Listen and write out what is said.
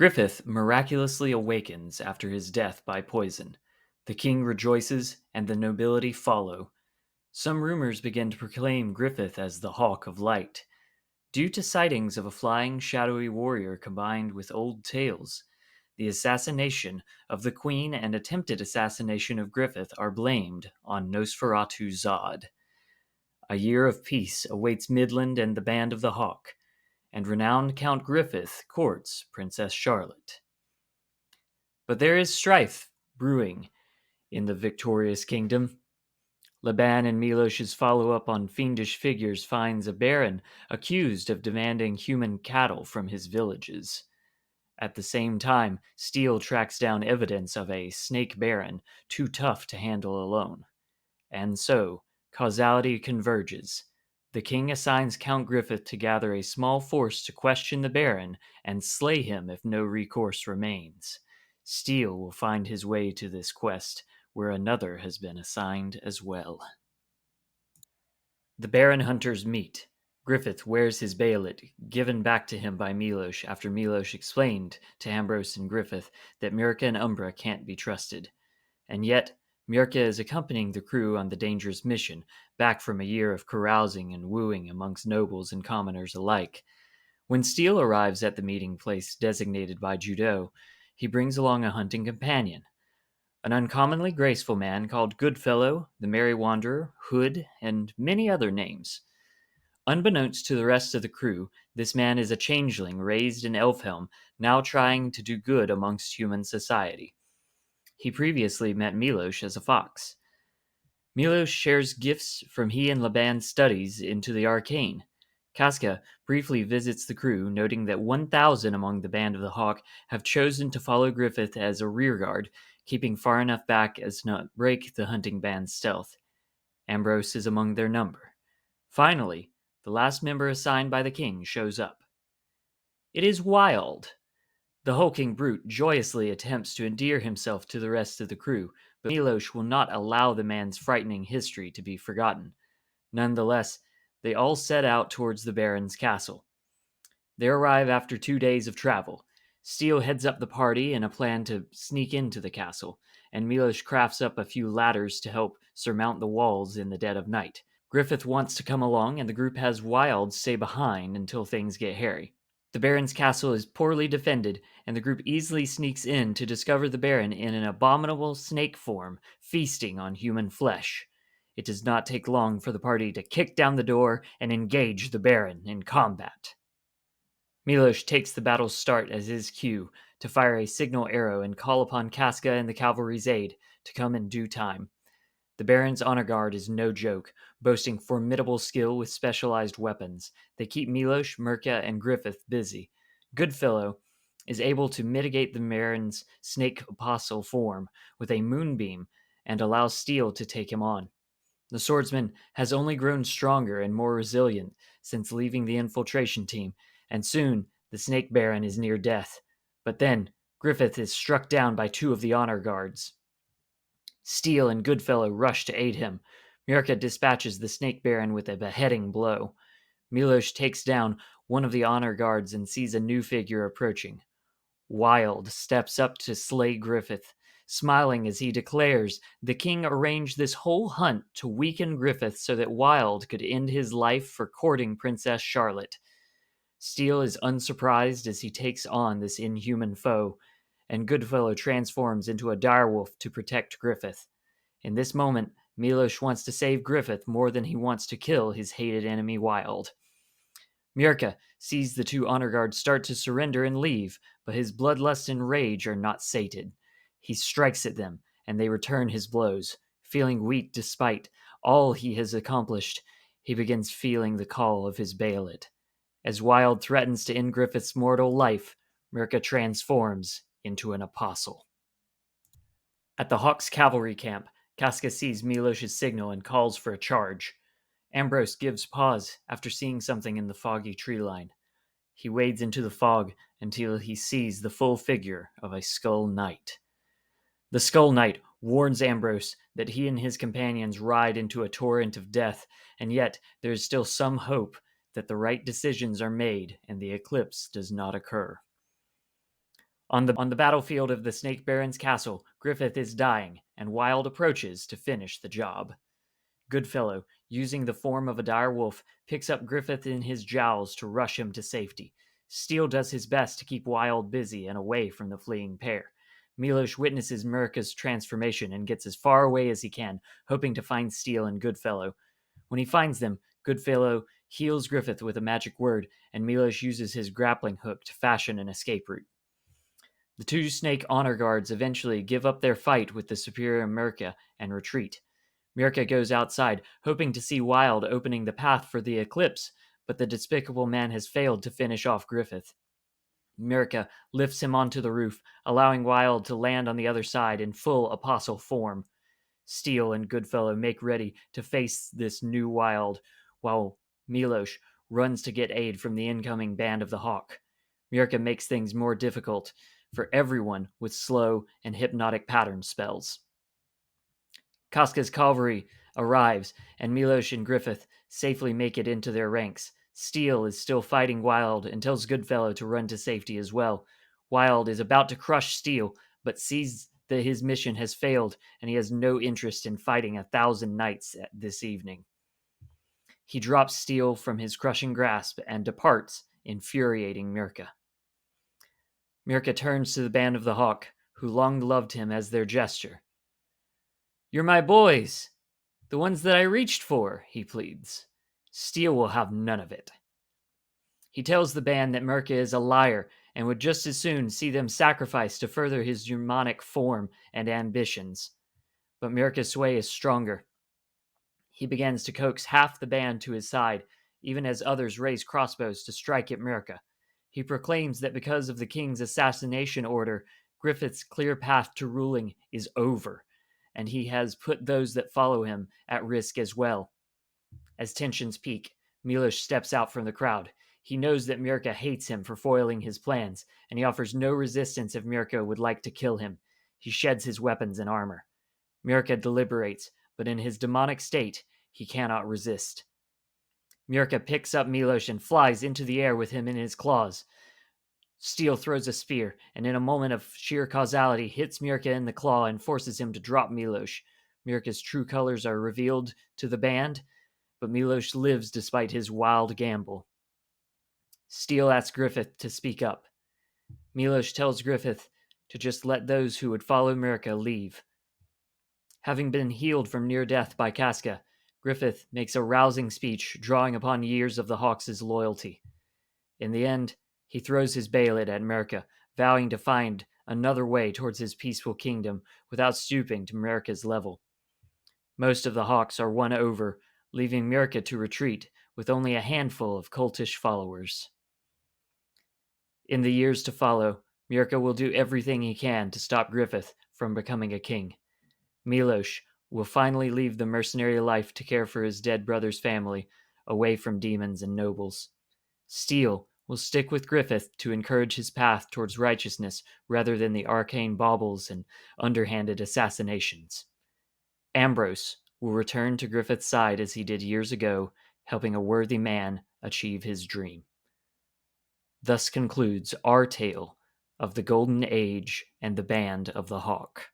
Griffith miraculously awakens after his death by poison. The king rejoices, and the nobility follow. Some rumors begin to proclaim Griffith as the Hawk of Light. Due to sightings of a flying, shadowy warrior combined with old tales, the assassination of the queen and attempted assassination of Griffith are blamed on Nosferatu Zod. A year of peace awaits Midland and the Band of the Hawk, and renowned Count Griffith courts Princess Charlotte. But there is strife brewing in the victorious kingdom. Laban and Milosh's follow-up on fiendish figures finds a baron accused of demanding human cattle from his villages. At the same time, Steele tracks down evidence of a snake baron too tough to handle alone. And so, causality converges. The king assigns Count Griffith to gather a small force to question the baron and slay him if no recourse remains. Steele will find his way to this quest, where another has been assigned as well. The Baron hunters meet. Griffith wears his bayonet, given back to him by Milosh after Milosh explained to Ambrose and Griffith that Mirka and Umbra can't be trusted. And yet, Mirka is accompanying the crew on the dangerous mission, back from a year of carousing and wooing amongst nobles and commoners alike. When Steele arrives at the meeting place designated by Judeau, he brings along a hunting companion, an uncommonly graceful man called Goodfellow, the Merry Wanderer, Hood, and many other names. Unbeknownst to the rest of the crew, this man is a changeling raised in Elfhelm, now trying to do good amongst human society. He previously met Milosh as a fox. Milosh shares gifts from he and Laban's studies into the arcane. Casca briefly visits the crew, noting that 1,000 among the Band of the Hawk have chosen to follow Griffith as a rearguard, keeping far enough back as to not break the hunting band's stealth. Ambrose is among their number. Finally, the last member assigned by the king shows up. It is Wild. The hulking brute joyously attempts to endear himself to the rest of the crew, but Milosh will not allow the man's frightening history to be forgotten. Nonetheless, they all set out towards the Baron's castle. They arrive after 2 days of travel. Steele heads up the party in a plan to sneak into the castle, and Milosh crafts up a few ladders to help surmount the walls in the dead of night. Griffith wants to come along, and the group has Wild stay behind until things get hairy. The Baron's castle is poorly defended, and the group easily sneaks in to discover the Baron in an abominable snake form, feasting on human flesh. It does not take long for the party to kick down the door and engage the Baron in combat. Milosh takes the battle's start as his cue to fire a signal arrow and call upon Casca and the cavalry's aid to come in due time. The Baron's honor guard is no joke, boasting formidable skill with specialized weapons. They keep Milosh, Mirka, and Griffith busy. Goodfellow is able to mitigate the Baron's snake apostle form with a moonbeam and allows Steele to take him on. The swordsman has only grown stronger and more resilient since leaving the infiltration team, and soon the Snake Baron is near death. But then Griffith is struck down by 2 of the honor guards. Steele and Goodfellow rush to aid him. Mirka dispatches the Snake Baron with a beheading blow. Milosh takes down one of the honor guards and sees a new figure approaching. Wild steps up to slay Griffith, smiling as he declares the king arranged this whole hunt to weaken Griffith so that Wild could end his life for courting Princess Charlotte. Steele is unsurprised as he takes on this inhuman foe, and Goodfellow transforms into a direwolf to protect Griffith. In this moment, Milosh wants to save Griffith more than he wants to kill his hated enemy Wild. Mirka sees the 2 honor guards start to surrender and leave, but his bloodlust and rage are not sated. He strikes at them, and they return his blows. Feeling weak despite all he has accomplished, he begins feeling the call of his bayonet. As Wild threatens to end Griffith's mortal life, Mirka transforms into an apostle. At the Hawks' cavalry camp, Casca sees Milosh's signal and calls for a charge. Ambrose gives pause after seeing something in the foggy tree line. He wades into the fog until he sees the full figure of a Skull Knight. The Skull Knight warns Ambrose that he and his companions ride into a torrent of death, and yet there is still some hope that the right decisions are made and the eclipse does not occur. On the battlefield of the Snake Baron's castle, Griffith is dying, and Wild approaches to finish the job. Goodfellow, using the form of a dire wolf, picks up Griffith in his jowls to rush him to safety. Steele does his best to keep Wild busy and away from the fleeing pair. Milos witnesses Mirka's transformation and gets as far away as he can, hoping to find Steele and Goodfellow. When he finds them, Goodfellow heals Griffith with a magic word, and Milos uses his grappling hook to fashion an escape route. The two Snake honor guards eventually give up their fight with the superior Mirka and retreat. Mirka goes outside, hoping to see Wild opening the path for the Eclipse, but the despicable man has failed to finish off Griffith. Mirka lifts him onto the roof, allowing Wild to land on the other side in full apostle form. Steele and Goodfellow make ready to face this new Wild, while Milos runs to get aid from the incoming band of the Hawk. Mirka makes things more difficult for everyone with slow and hypnotic pattern spells. Casca's cavalry arrives, and Milos and Griffith safely make it into their ranks. Steele is still fighting Wild and tells Goodfellow to run to safety as well. Wild is about to crush Steele, but sees that his mission has failed, and he has no interest in fighting 1,000 knights this evening. He drops Steele from his crushing grasp and departs, infuriating Mirka. Mirka turns to the band of the Hawk, who long loved him as their jester. "You're my boys, the ones that I reached for," he pleads. Steele will have none of it. He tells the band that Mirka is a liar and would just as soon see them sacrificed to further his demonic form and ambitions. But Mirka's sway is stronger. He begins to coax half the band to his side, even as others raise crossbows to strike at Mirka. He proclaims that because of the king's assassination order, Griffith's clear path to ruling is over, and he has put those that follow him at risk as well. As tensions peak, Milos steps out from the crowd. He knows that Mirka hates him for foiling his plans, and he offers no resistance if Mirka would like to kill him. He sheds his weapons and armor. Mirka deliberates, but in his demonic state, he cannot resist. Mirka picks up Milos and flies into the air with him in his claws. Steele throws a spear, and in a moment of sheer causality hits Mirka in the claw and forces him to drop Milos. Mirka's true colors are revealed to the band, but Milos lives despite his wild gamble. Steele asks Griffith to speak up. Milos tells Griffith to just let those who would follow Mirka leave. Having been healed from near death by Casca, Griffith makes a rousing speech drawing upon years of the Hawks' loyalty. In the end, he throws his bayonet at Mirka, vowing to find another way towards his peaceful kingdom without stooping to Mirka's level. Most of the Hawks are won over, leaving Mirka to retreat with only a handful of cultish followers. In the years to follow, Mirka will do everything he can to stop Griffith from becoming a king. Milos will finally leave the mercenary life to care for his dead brother's family, away from demons and nobles. Steele will stick with Griffith to encourage his path towards righteousness rather than the arcane baubles and underhanded assassinations. Ambrose will return to Griffith's side as he did years ago, helping a worthy man achieve his dream. Thus concludes our tale of the Golden Age and the Band of the Hawk.